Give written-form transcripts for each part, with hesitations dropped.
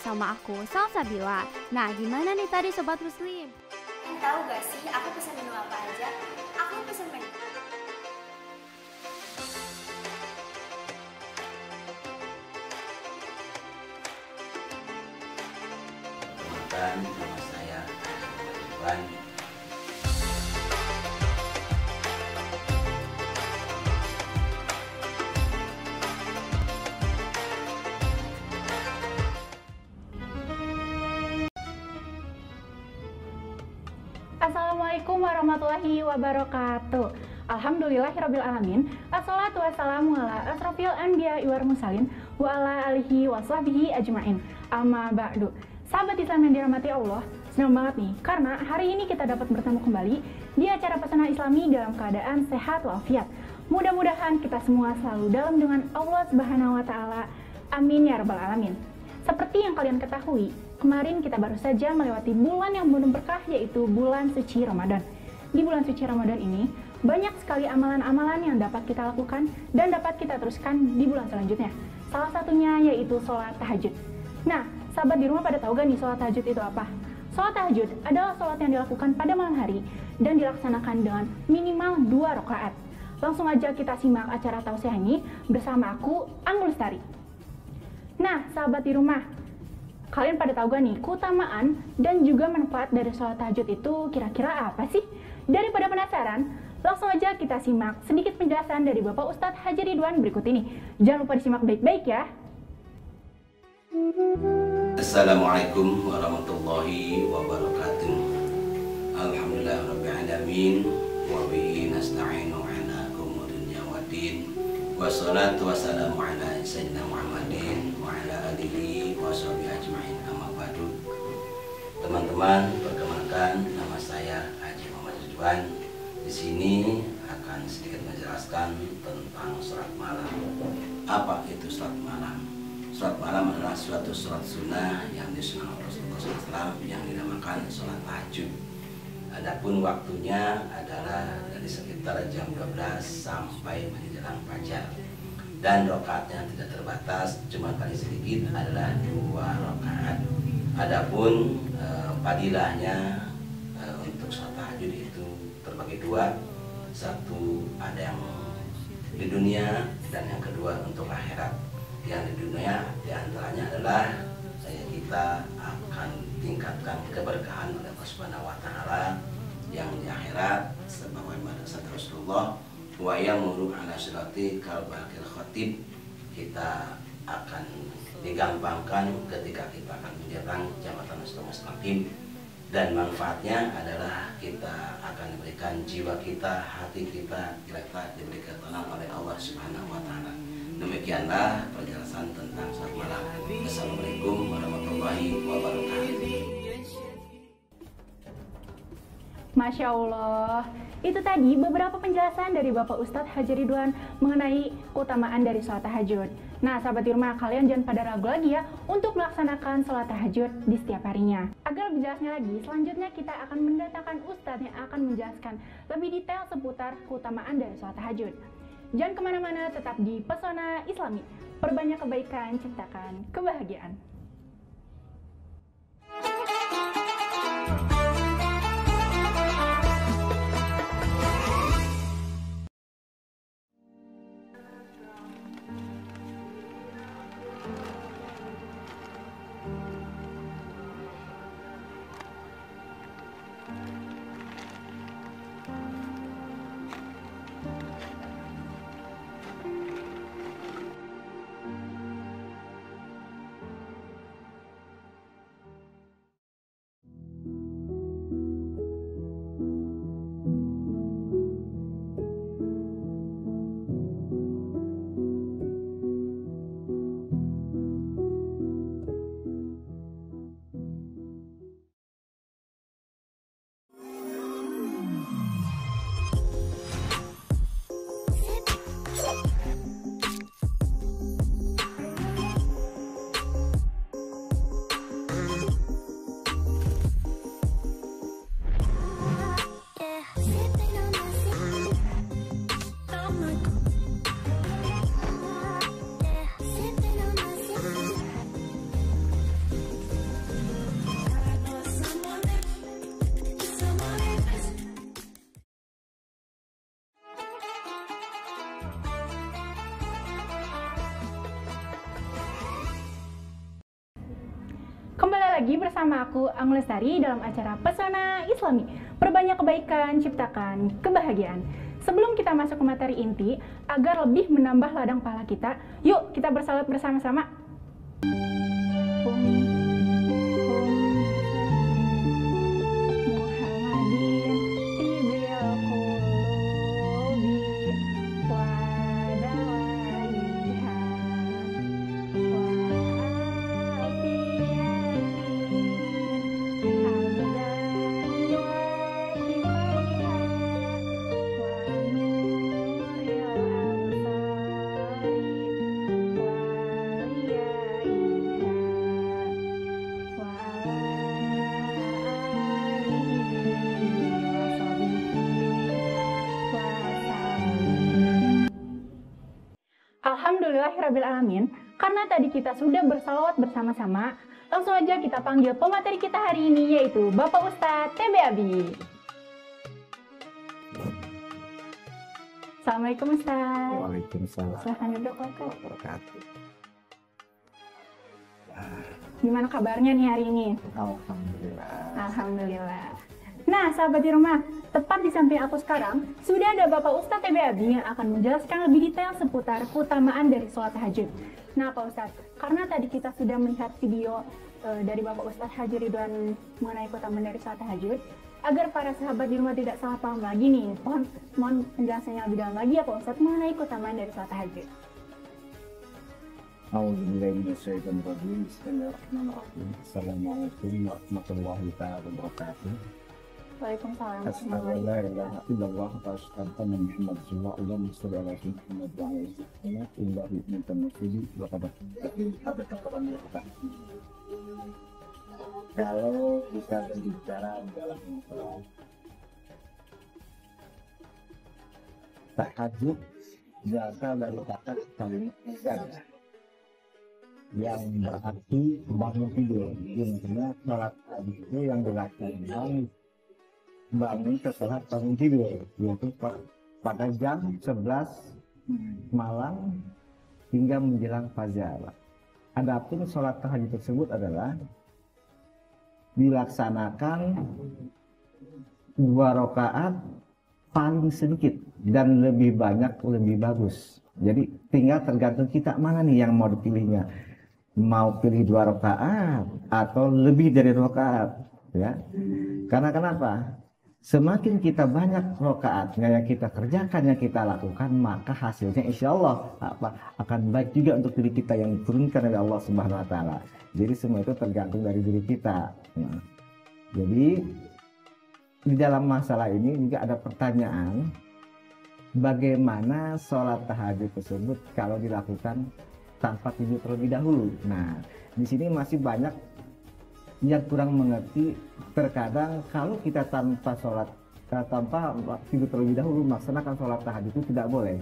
sama aku, Salsabila. Nah, gimana nih tadi Sobat Muslim? Tahu gak sih, aku pesen menu apa aja? Aku pesen menu. Perkenalkan, nama saya Ridwan. Assalamualaikum warahmatullahi wabarakatuh. Alhamdulillahirrabbilalamin. Assalatu wassalamu ala asrofil anbiya wal mursalin wa ala alihi wa sahbihi ajmain. Amma ba'du. Sahabat Islam yang dirahmati Allah, senang banget nih karena hari ini kita dapat bertemu kembali di acara Pesona Islami dalam keadaan sehat walafiat. Mudah-mudahan kita semua selalu dalam dengan Allah Subhanahu wa taala. Amin ya rabbal alamin. Seperti yang kalian ketahui, kemarin kita baru saja melewati bulan yang penuh berkah, yaitu bulan suci Ramadan. Di bulan suci Ramadan ini, banyak sekali amalan-amalan yang dapat kita lakukan dan dapat kita teruskan di bulan selanjutnya. Salah satunya yaitu sholat tahajud. Nah, sahabat di rumah pada tahu gak nih sholat tahajud itu apa? Sholat tahajud adalah sholat yang dilakukan pada malam hari dan dilaksanakan dengan minimal 2 rakaat. Langsung aja kita simak acara tausiah ini bersama aku, Anggul Lestari. Nah, sahabat di rumah, kalian pada tahu gak nih keutamaan dan juga manfaat dari sholat tahajud itu kira-kira apa sih? Daripada penasaran, langsung aja kita simak sedikit penjelasan dari Bapak Ustadz Haji Ridwan berikut ini. Jangan lupa disimak baik-baik ya. Assalamualaikum warahmatullahi wabarakatuh. Alhamdulillahirabbil alamin wa bihi nasta'inu ala umuri dunya waddin. Wassalatu wassalamu ala sayyidina Muhammadin wa ala alihi wa sahbihi ajmain. Amma ba'du. Teman-teman, perkenalkan, nama saya Haji Muhammad Ridwan. Di sini akan sedikit menjelaskan tentang sholat malam. Apa itu sholat malam? Sholat malam adalah suatu sholat sunnah yang disunahkan Rasulullah SAW yang dinamakan sholat tahajud. Adapun waktunya adalah dari sekitar jam 12 sampai menjelang fajar. Dan rakaatnya tidak terbatas, cuma paling sedikit adalah 2 rakaat. Adapun fadilahnya untuk sholat tahajud itu terbagi 2. Satu ada yang di dunia dan yang kedua untuk akhirat. Yang di dunia diantaranya adalah kita akan tingkatkan keberkahan oleh Allah Subhanahu wa taala. Yang di akhirat sebagaimana sabda Rasulullah, wa yamuru ala sirati kalbakil khatib, kita akan digampangkan ketika kita akan menyerang jabatan mustaqim. Dan manfaatnya adalah kita akan diberikan jiwa kita, hati kita diberi ketenangan oleh Allah Subhanahu wa taala. Demikianlah penjelasan tentang sholat malam. Assalamualaikum warahmatullahi wabarakatuh. Masya Allah, itu tadi beberapa penjelasan dari Bapak Ustadz Haji Ridwan mengenai keutamaan dari sholat tahajud. Nah, sahabat di rumah, kalian jangan pada ragu lagi ya untuk melaksanakan sholat tahajud di setiap harinya. Agar lebih jelasnya lagi, selanjutnya kita akan mendatangkan Ustadz yang akan menjelaskan lebih detail seputar keutamaan dari sholat tahajud. Jangan kemana-mana, tetap di Pesona Islami. Perbanyak kebaikan, ciptakan kebahagiaan. lagi bersama aku, Ang Lestari, dalam acara Pesona Islami. Perbanyak kebaikan, ciptakan kebahagiaan. Sebelum kita masuk ke materi inti, agar lebih menambah ladang pahala kita, yuk kita bersalat bersama-sama. Alhamdulillahirrabbilalamin, karena tadi kita sudah bersalawat bersama-sama, langsung aja kita panggil pemateri kita hari ini, yaitu Bapak Ustadz TB Abi. Assalamualaikum Ustadz. Waalaikumsalam. Silahkan duduk Ustadz. Wabarakatuh. Gimana kabarnya nih hari ini? Alhamdulillah. Alhamdulillah. Nah, sahabat di rumah, tepat di samping aku sekarang, sudah ada Bapak Ustadz TB Abi yang akan menjelaskan lebih detail seputar keutamaan dari sholat tahajud. Nah, Pak Ustadz, karena tadi kita sudah melihat video dari Bapak Ustadz Haji Ridwan mengenai keutamaan dari sholat tahajud, agar para sahabat di rumah tidak salah paham lagi nih, mohon penjelasannya lebih dalam lagi ya Pak Ustadz mengenai keutamaan dari sholat tahajud. A'udzubillahiminasyaitonirrajim. Bismillahirrahmanirrahim. Assalamualaikum warahmatullahi wabarakatuh. Waalaikumsalam. Assalamualaikum warahmatullahi wabarakatuh. Muhammad sallallahu alaihi wasallam wa alaihi wasallam. Kalau kita berbicara dalam tahajud, berasal dari kata kalimat ibadah yang berarti bangun tidur. Intinya sholat tahajud itu yang dilakukan bangun setelah bangun tidur, yaitu pada jam 11 malam hingga menjelang fajar. Adapun sholat tahajud tersebut adalah dilaksanakan 2 rakaat paling sedikit dan lebih banyak lebih bagus. Jadi tinggal tergantung kita mana nih yang mau dipilihnya, mau pilih 2 rakaat atau lebih dari 2 rakaat, ya. Karena kenapa? Semakin kita banyak rakaatnya yang kita kerjakan, yang kita lakukan, maka hasilnya insya Allah akan baik juga untuk diri kita yang diturunkan oleh Allah Subhanahu Wa Taala. Jadi semua itu tergantung dari diri kita. Nah, jadi di dalam masalah ini juga ada pertanyaan, bagaimana sholat tahajud tersebut kalau dilakukan tanpa tidur terlebih dahulu. Nah, di sini masih banyak yang kurang mengerti. Terkadang kalau kita tanpa tidur terlebih dahulu melaksanakan sholat tahajud itu tidak boleh.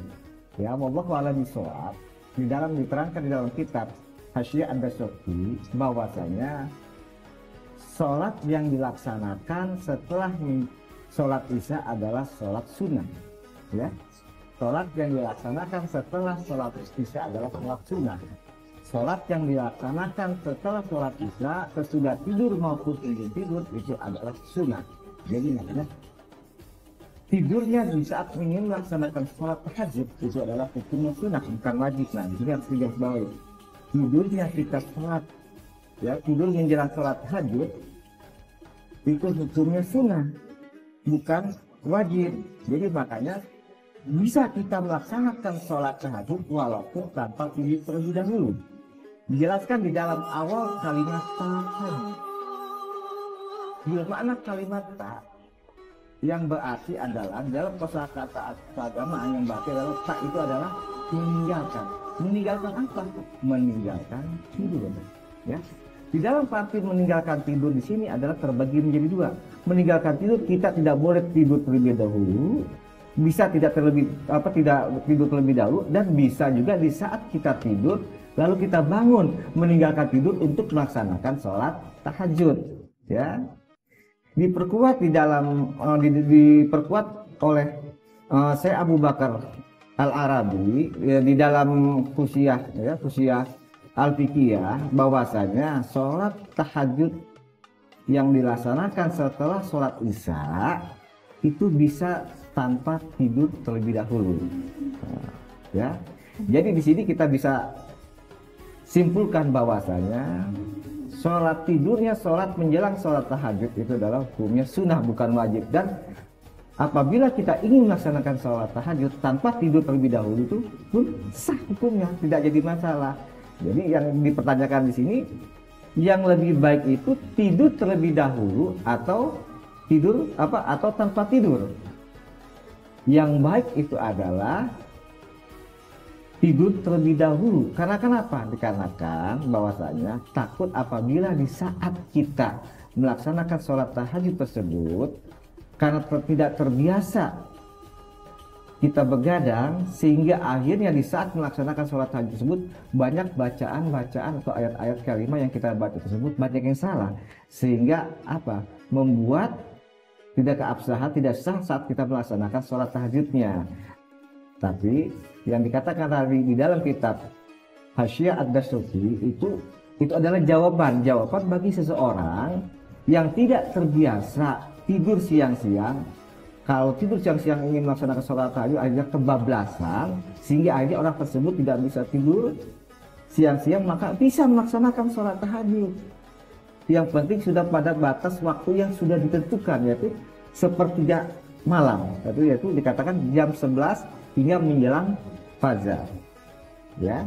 Ya, wallahu a'lam bishawab. Di dalam diterangkan di dalam kitab Hasyiyah Ad-Dasuki bahwasanya sholat yang dilaksanakan setelah sholat isya adalah sholat sunnah. Ya, sholat yang dilaksanakan setelah sholat isya adalah sholat sunnah. Sholat yang dilaksanakan setelah sholat isya sesudah tidur maupun sebelum tidur itu adalah sunnah. Jadi makanya tidurnya di saat ingin melaksanakan sholat tahajud itu adalah hukumnya sunnah, bukan wajib. Nah, ini harus digarisbawahi. Tidurnya kita sholat, ya, tidur menjelang sholat tahajud itu hukumnya sunnah, bukan wajib. Jadi makanya bisa kita melaksanakan sholat tahajud walaupun tanpa tidur terlebih dahulu. Dijelaskan di dalam awal kalimat tahajud. Makna kalimat ta yang berarti adalah dalam kosakata keagamaan yang berarti adalah ta itu adalah meninggalkan. Meninggalkan apa? Meninggalkan tidur. Ya. Di dalam arti meninggalkan tidur di sini adalah terbagi menjadi 2. Meninggalkan tidur, kita tidak boleh tidur terlebih dahulu, bisa tidak tidur terlebih dahulu, dan bisa juga di saat kita tidur lalu kita bangun meninggalkan tidur untuk melaksanakan sholat tahajud. Ya, diperkuat di dalam diperkuat oleh Syekh Abu Bakar Al-Arabi ya, di dalam Fusyah, ya, Fusyah Al-Fiqih ya, bahwasanya sholat tahajud yang dilaksanakan setelah sholat Isya itu bisa tanpa tidur terlebih dahulu. Nah, ya. Jadi di sini kita bisa simpulkan bahwasanya sholat tidurnya sholat menjelang sholat tahajud itu adalah hukumnya sunnah bukan wajib, dan apabila kita ingin melaksanakan sholat tahajud tanpa tidur terlebih dahulu itu pun sah hukumnya, tidak jadi masalah. Jadi yang dipertanyakan di sini, yang lebih baik itu tidur terlebih dahulu atau tidur atau tanpa tidur. Yang baik itu adalah tidur terlebih dahulu. Karena kenapa? Dikarenakan bahwasanya takut apabila di saat kita melaksanakan sholat tahajud tersebut, karena tidak terbiasa kita begadang, sehingga akhirnya di saat melaksanakan sholat tahajud tersebut banyak bacaan-bacaan atau ayat-ayat kalimah yang kita baca tersebut banyak yang salah, sehingga membuat tidak keabsahan, tidak sah saat kita melaksanakan sholat tahajudnya. Tapi yang dikatakan tadi di dalam kitab Hasyiah Ad-Dasuki itu adalah jawaban bagi seseorang yang tidak terbiasa tidur siang-siang. Kalau tidur siang-siang ingin melaksanakan sholat tahajud akhirnya kebablasan, sehingga akhirnya orang tersebut tidak bisa tidur siang-siang, maka bisa melaksanakan sholat tahajud. Yang penting sudah pada batas waktu yang sudah ditentukan, yaitu sepertiga malam, yaitu dikatakan jam 11 hingga menjelang fajar. Ya.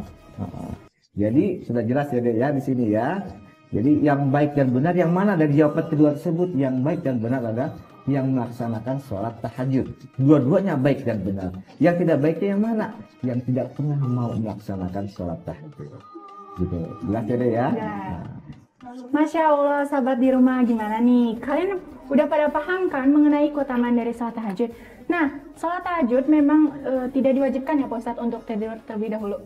Jadi sudah jelas ya ya di sini ya. Jadi yang baik dan benar yang mana dari jawaban kedua tersebut? Yang baik dan benar adalah yang melaksanakan sholat tahajud. Dua-duanya baik dan benar. Yang tidak baiknya yang mana? Yang tidak pernah mau melaksanakan sholat tahajud. Gitu. Jelas ya ya. Nah. Masya Allah, sahabat di rumah, gimana nih? Kalian udah pada paham kan mengenai keutamaan dari sholat tahajud? Nah, sholat tahajud memang tidak diwajibkan ya Pak Ustadz untuk tidur terlebih dahulu.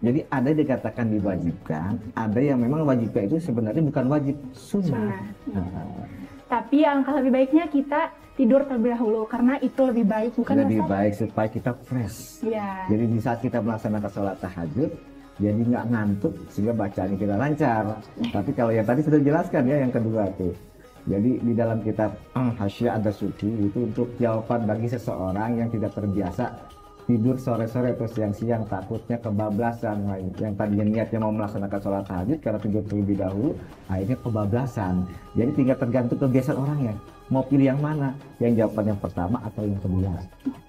Jadi ada yang dikatakan diwajibkan, ada yang memang wajibnya itu sebenarnya bukan wajib, sunnah. Tapi alangkah lebih baiknya kita tidur terlebih dahulu karena itu lebih baik, bukan lebih baik supaya kita fresh. Ya. Jadi di saat kita melaksanakan sholat tahajud, jadi nggak ngantuk sehingga bacaan kita lancar. Tapi kalau yang tadi sudah jelaskan ya yang kedua tuh. Jadi di dalam kitab Hasyiah Ad-Dasuki itu untuk jawaban bagi seseorang yang tidak terbiasa tidur sore-sore atau siang-siang, takutnya kebablasan. Yang tadinya niatnya mau melaksanakan sholat tahajud karena tidur terlebih dahulu, akhirnya kebablasan. Jadi tinggal tergantung kebiasaan orangnya. Mau pilih yang mana? Yang jawaban yang pertama atau yang kedua.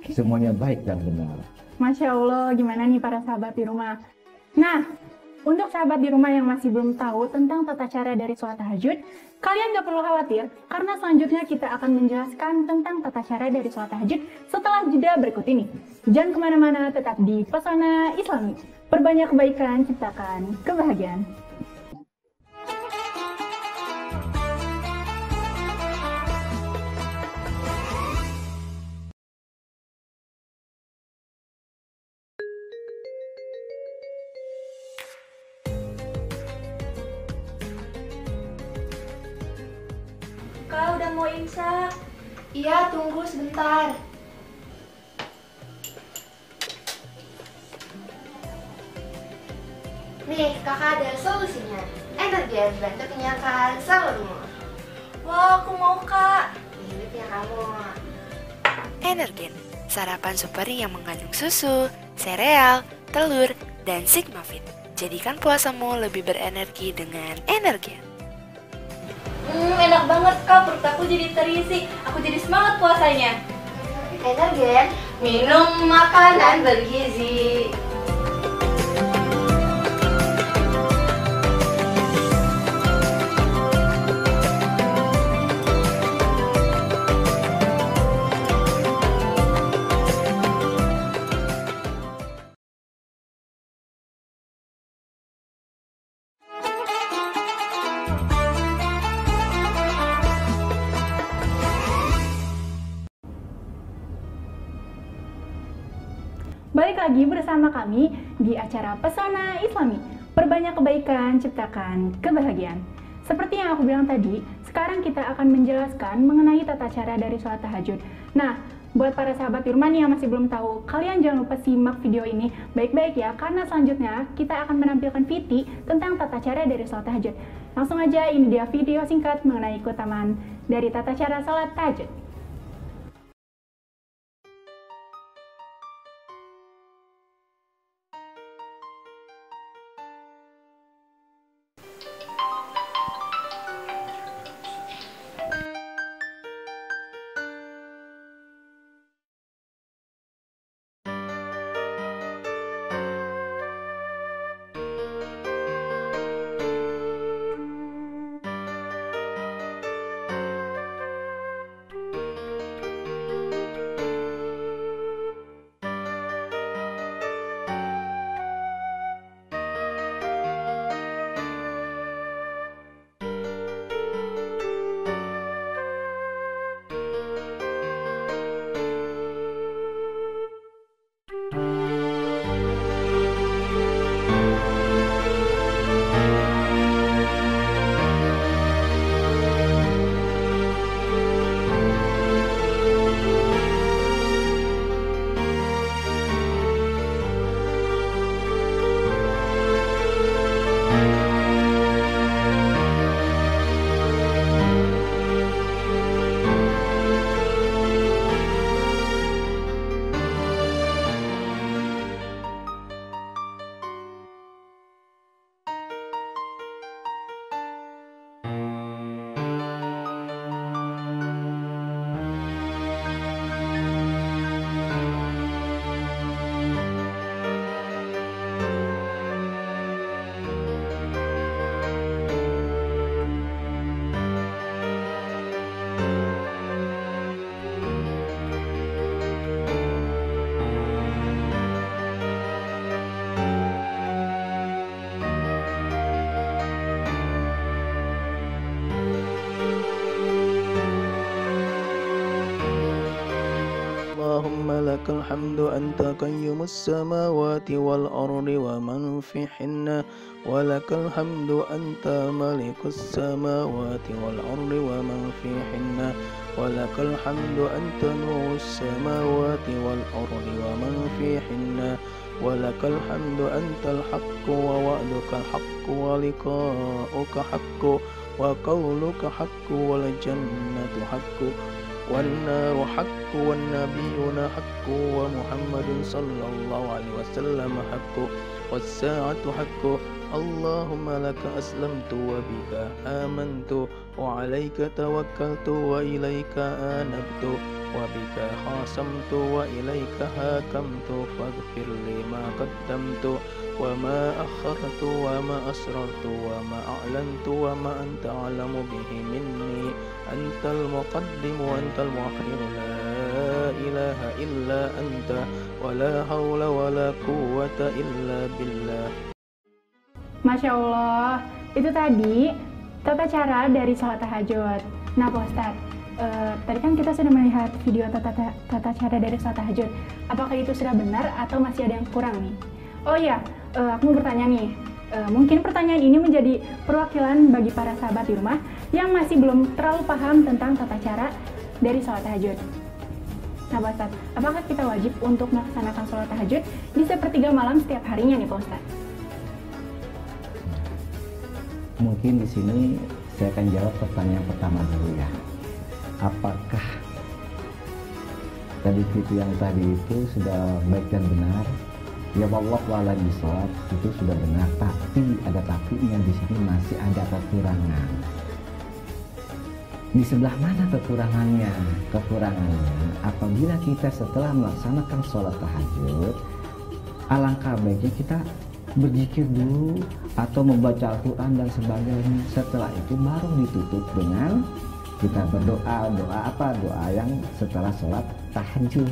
Semuanya baik dan benar. Masya Allah, gimana nih para sahabat di rumah? Nah, untuk sahabat di rumah yang masih belum tahu tentang tata cara dari sholat tahajud, kalian gak perlu khawatir, karena selanjutnya kita akan menjelaskan tentang tata cara dari sholat tahajud setelah jeda berikut ini. Jangan kemana-mana, tetap di Pesona Islami. Perbanyak kebaikan, ciptakan kebahagiaan. Kak, udah mau imsak? Iya, tunggu sebentar. Nih, kakak ada solusinya. Energen bantu kenyangkan sahurmu. Wah, aku mau kak. Ini punya kamu. Energen, sarapan super yang mengandung susu, sereal, telur, dan Sigmafit. Jadikan puasamu lebih berenergi dengan Energen. Enak banget kak, perut aku jadi terisi. Aku jadi semangat puasanya. Energen, minum makanan bergizi. Balik lagi bersama kami di acara Pesona Islami. Perbanyak kebaikan, ciptakan kebahagiaan. Seperti yang aku bilang tadi, sekarang kita akan menjelaskan mengenai tata cara dari sholat tahajud. Nah, Buat para sahabat di rumah nih yang masih belum tahu, kalian jangan lupa simak video ini baik-baik ya, karena selanjutnya kita akan menampilkan VT tentang tata cara dari sholat tahajud. Langsung aja, ini dia video singkat mengenai keutamaan dari tata cara sholat tahajud. اللهم لك الحمد أنت قيوم السماوات والأرض ومن فيهن ولك الحمد أنت ملك السماوات والأرض ومن فيهن ولك الحمد أنت نور السماوات والأرض ومن فيهن ولك الحمد أنت الحق ووعدك الحق ولقاؤك حق وقولك حق والجنة حق والنار حق والنبيون حق ومحمد صلى الله عليه وسلم حق والساعة حق اللهم لك أسلمت وبك آمنت وعليك توكلت وإليك آنبت وبك خاصمت وإليك هاكمت فاغفر لي ما قدمت وما أخرت وما أسررت وما أعلنت وما أنت أعلم به مني أنت المقدم وأنت المؤخر لا إله إلا أنت ولا حول ولا قوة إلا بالله. Masya Allah, itu tadi tata cara dari sholat tahajud. Nah Pak Ustadz, tadi kan kita sudah melihat video tata cara dari sholat tahajud. Apakah itu sudah benar atau masih ada yang kurang nih? Oh iya, aku mau bertanya nih. Mungkin pertanyaan ini menjadi perwakilan bagi para sahabat di rumah yang masih belum terlalu paham tentang tata cara dari sholat tahajud. Nah Pak Ustadz, apakah kita wajib untuk melaksanakan sholat tahajud di sepertiga malam setiap harinya nih Pak Ustadz? Mungkin di sini saya akan jawab pertanyaan pertama dulu ya. Apakah tadi itu yang tadi itu sudah baik dan benar? Ya wallahu a'lam bishawab, itu sudah benar, tapi ada tapinya di sini, masih ada kekurangan. Di sebelah mana kekurangannya? Kekurangannya apabila kita setelah melaksanakan sholat tahajud, alangkah baiknya kita berzikir dulu atau membaca Al-Quran dan sebagainya. Setelah itu baru ditutup dengan kita berdoa. Doa yang setelah sholat tahajud.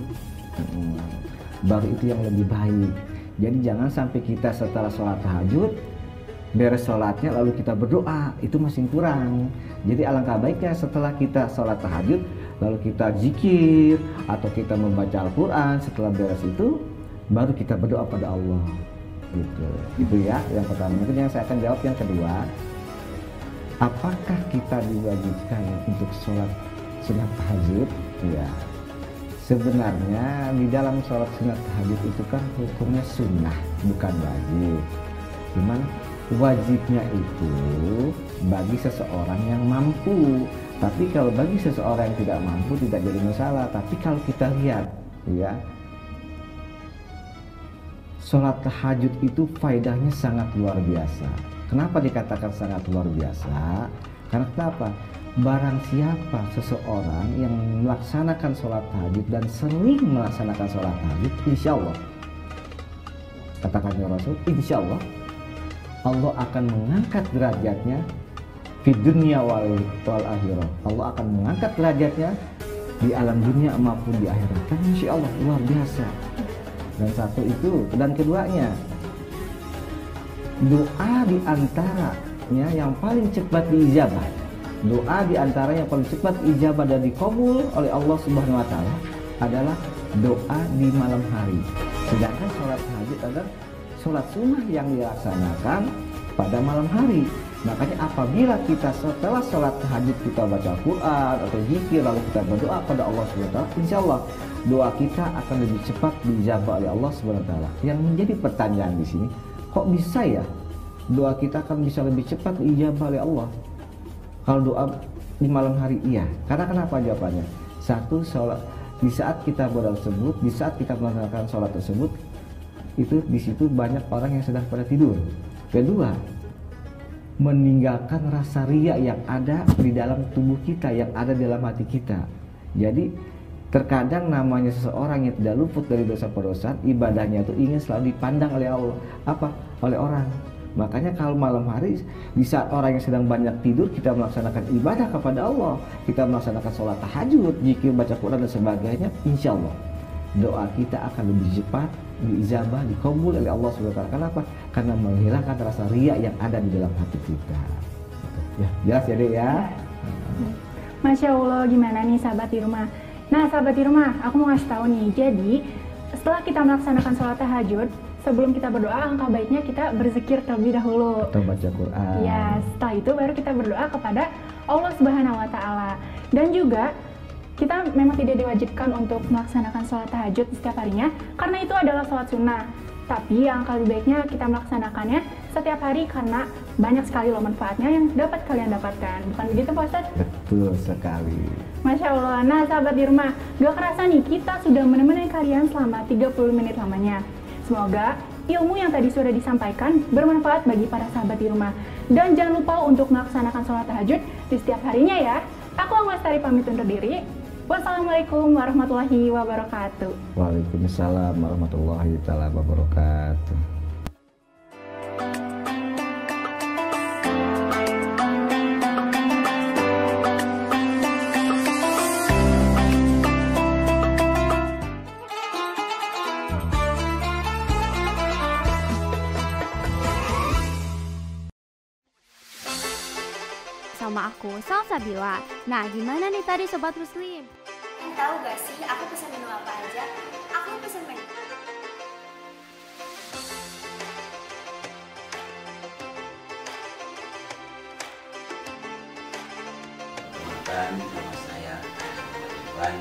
Baru itu yang lebih baik. Jadi jangan sampai kita setelah sholat tahajud, beres sholatnya lalu kita berdoa, itu masih kurang. Jadi alangkah baiknya setelah kita sholat tahajud lalu kita zikir atau kita membaca Al-Quran. Setelah beres itu baru kita berdoa pada Allah. Itu ya yang pertama. Mungkin yang saya akan jawab yang kedua, apakah kita diwajibkan untuk sholat sunat tahajud? Ya, sebenarnya di dalam sholat sunat tahajud itu kan hukumnya sunnah, bukan wajib. Cuman wajibnya itu bagi seseorang yang mampu. Tapi kalau bagi seseorang yang tidak mampu tidak jadi masalah. Tapi kalau kita lihat, ya, sholat tahajud itu faedahnya sangat luar biasa. Kenapa dikatakan sangat luar biasa? Karena kenapa? Barang siapa seseorang yang melaksanakan sholat tahajud dan sering melaksanakan sholat tahajud, insya Allah, katakan ya Rasul, insya Allah Allah akan mengangkat derajatnya di dunia wal akhirah. Allah akan mengangkat derajatnya di alam dunia maupun di akhirat. Kan insya Allah luar biasa. Dan satu itu, dan keduanya, doa di antaranya yang paling cepat diijabah. Doa di antaranya yang paling cepat ijabah dan dikabul oleh Allah Subhanahu wa taala adalah doa di malam hari. Sedangkan sholat tahajud adalah sholat sunnah yang dilaksanakan pada malam hari. Makanya apabila kita setelah sholat tahajud kita baca Quran atau zikir lalu kita berdoa pada Allah Subhanahu wa taala, insya Allah doa kita akan lebih cepat dijabah oleh Allah Subhanahu wa taala. Yang menjadi pertanyaan di sini, kok bisa ya doa kita akan bisa lebih cepat dijabah oleh Allah? Kalau doa di malam hari, iya. Karena kenapa jawabannya? Satu, sholat di saat kita berdoa tersebut, di saat kita melaksanakan sholat tersebut, itu di situ banyak orang yang sedang pada tidur. Kedua, meninggalkan rasa riya yang ada di dalam tubuh kita, yang ada di dalam hati kita. Jadi terkadang namanya seseorang yang tidak luput dari dosa-dosa, ibadahnya itu ingin selalu dipandang oleh Allah, oleh orang. Makanya kalau malam hari, di saat orang yang sedang banyak tidur, kita melaksanakan ibadah kepada Allah, kita melaksanakan sholat tahajud, zikir, baca Quran dan sebagainya, insya Allah doa kita akan lebih cepat diijabah, dikabul oleh Allah Subhanahu wa taala. Kenapa? Karena menghilangkan rasa riya yang ada di dalam hati kita. Ya, jelas ya, Dek ya. Masya Allah, gimana nih sahabat di rumah? Nah, sahabat di rumah, aku mau ngasih tahu nih. Jadi, setelah kita melaksanakan sholat tahajud, sebelum kita berdoa, angka baiknya kita berzikir terlebih dahulu. Atau baca Quran. Ya, setelah itu baru kita berdoa kepada Allah Subhanahu wa taala. Dan juga kita memang tidak diwajibkan untuk melaksanakan sholat tahajud setiap harinya, karena itu adalah sholat sunnah. Tapi yang lebih baiknya kita melaksanakannya setiap hari karena banyak sekali loh manfaatnya yang dapat kalian dapatkan. Bukan begitu Pak Ustadz? Betul sekali. Masya Allah. Nah sahabat di rumah, gak kerasa nih kita sudah menemani kalian selama 30 menit lamanya. Semoga ilmu yang tadi sudah disampaikan bermanfaat bagi para sahabat di rumah. Dan jangan lupa untuk melaksanakan sholat tahajud di setiap harinya ya. Aku Anglastari pamit undur diri. Wassalamualaikum warahmatullahi wabarakatuh. Waalaikumsalam warahmatullahi wabarakatuh. Sama aku, Salsabila. Nah, gimana nih tadi Sobat Muslim? Tahu gak sih, aku pesan menu apa aja? Aku pesan menu. Nama saya Iwan.